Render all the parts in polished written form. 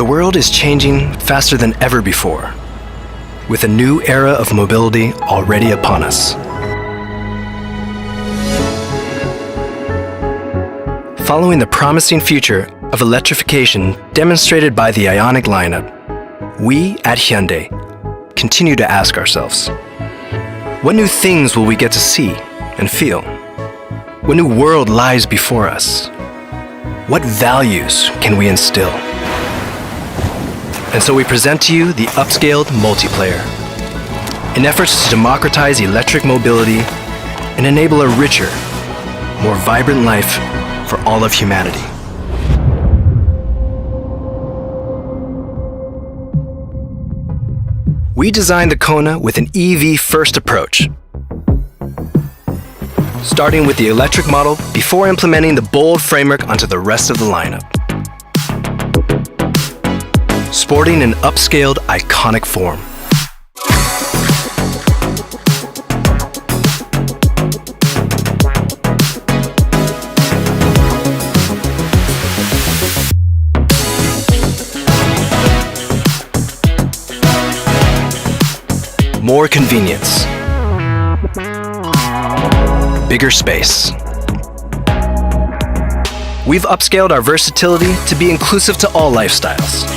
The world is changing faster than ever before, with a new era of mobility already upon us. Following the promising future of electrification demonstrated by the Ioniq lineup, we at Hyundai continue to ask ourselves, what new things will we get to see and feel? What new world lies before us? What values can we instill? And so we present to you the upscaled multiplayer, in efforts to democratize electric mobility and enable a richer, more vibrant life for all of humanity. We designed the Kona with an EV-first approach, starting with the electric model before implementing the bold framework onto the rest of the lineup. Sporting an upscaled, iconic form. More convenience. Bigger space. We've upscaled our versatility to be inclusive to all lifestyles.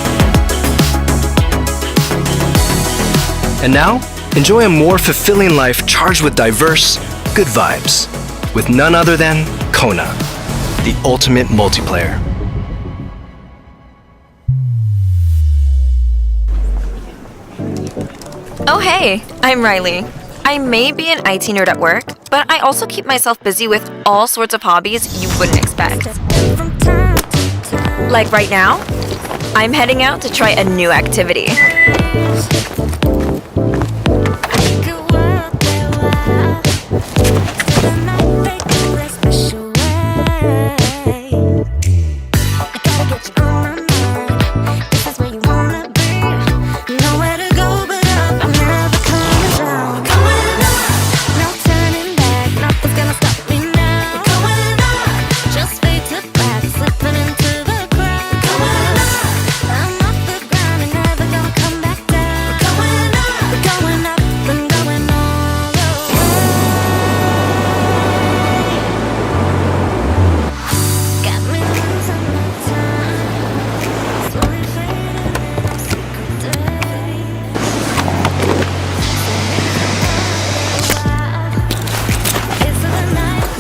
And now, enjoy a more fulfilling life charged with diverse, good vibes, with none other than Kona, the ultimate multiplayer. Oh hey, I'm Riley. I may be an IT nerd at work, but I also keep myself busy with all sorts of hobbies you wouldn't expect. Like right now, I'm heading out to try a new activity.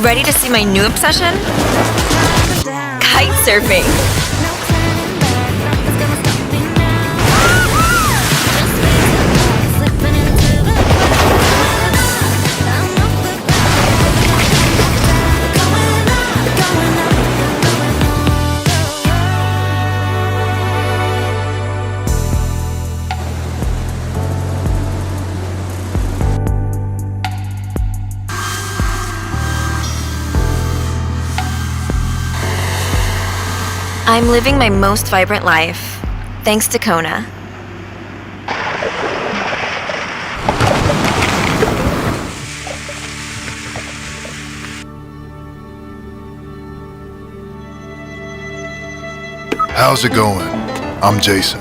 Ready to see my new obsession? Kite surfing. I'm living my most vibrant life, thanks to Kona. How's it going? I'm Jason.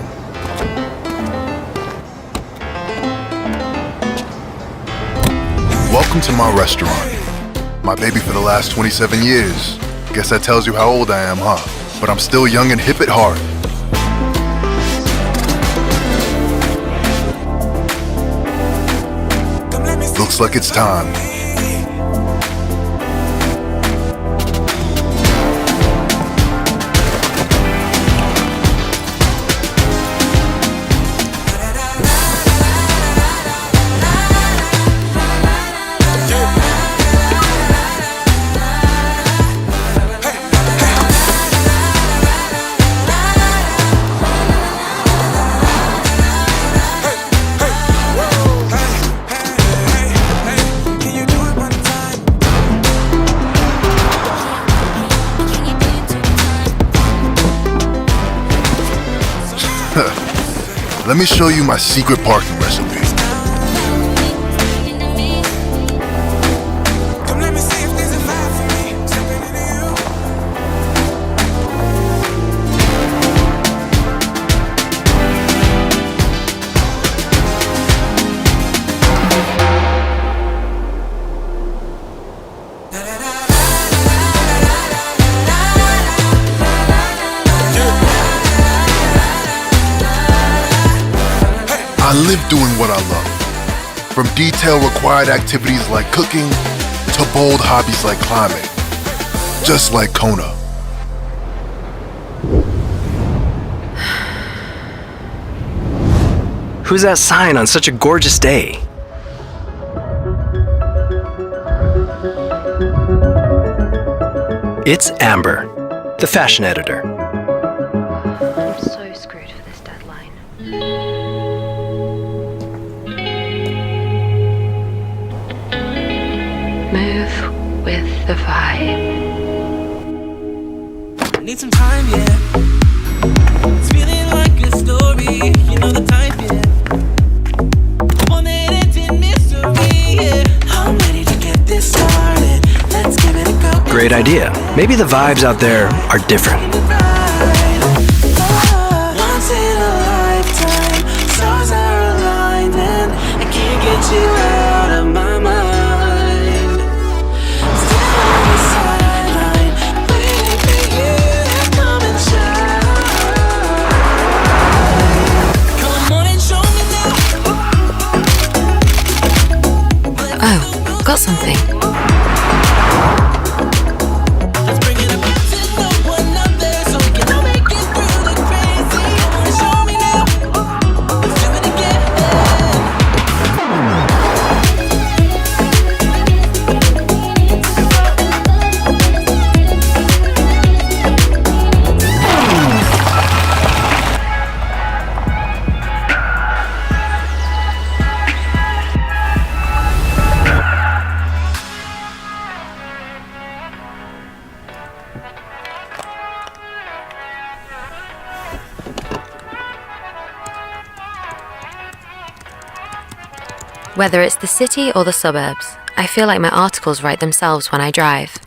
Welcome to my restaurant. My baby for the last 27 years. Guess that tells you how old I am, huh? But I'm still young and hip at heart. Looks like it's time. Let me show you my secret parking recipe. I live doing what I love. From detail-required activities like cooking to bold hobbies like climbing. Just like Kona. Who's that sign on such a gorgeous day? It's Amber, the fashion editor. I'm so screwed for this deadline. Move with the vibe. Need some time, yeah. It's feeling like a story, you know the type, yeah. One that ends in mystery, yeah. I'm ready to get this started. Let's give it a go. Great idea. Maybe the vibes out there are different. Once in a lifetime, stars are aligned and I can't get you out of my mind. Still on the sideline, waiting for you to come and shine. Come on and show me now. Oh, got something. Let's bring it up to no one up there so we can all make it through the crazy. Come on and show me now. Let's do it again. Whether it's the city or the suburbs, I feel like my articles write themselves when I drive.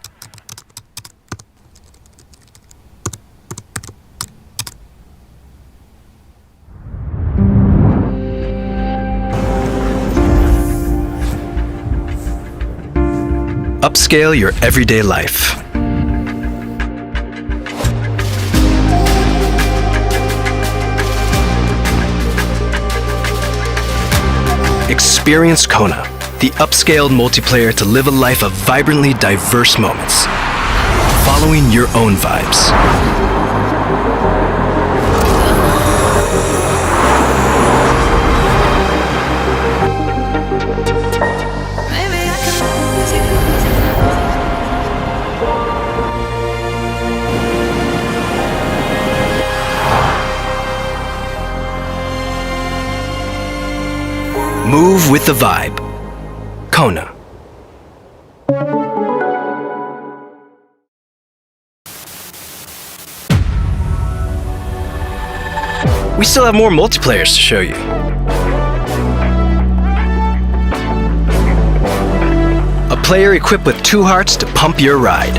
Upscale your everyday life. Experience Kona, the upscaled multiplayer to live a life of vibrantly diverse moments, following your own vibes. Move with the vibe. Kona. We still have more multiplayers to show you. A player equipped with 2 hearts to pump your ride.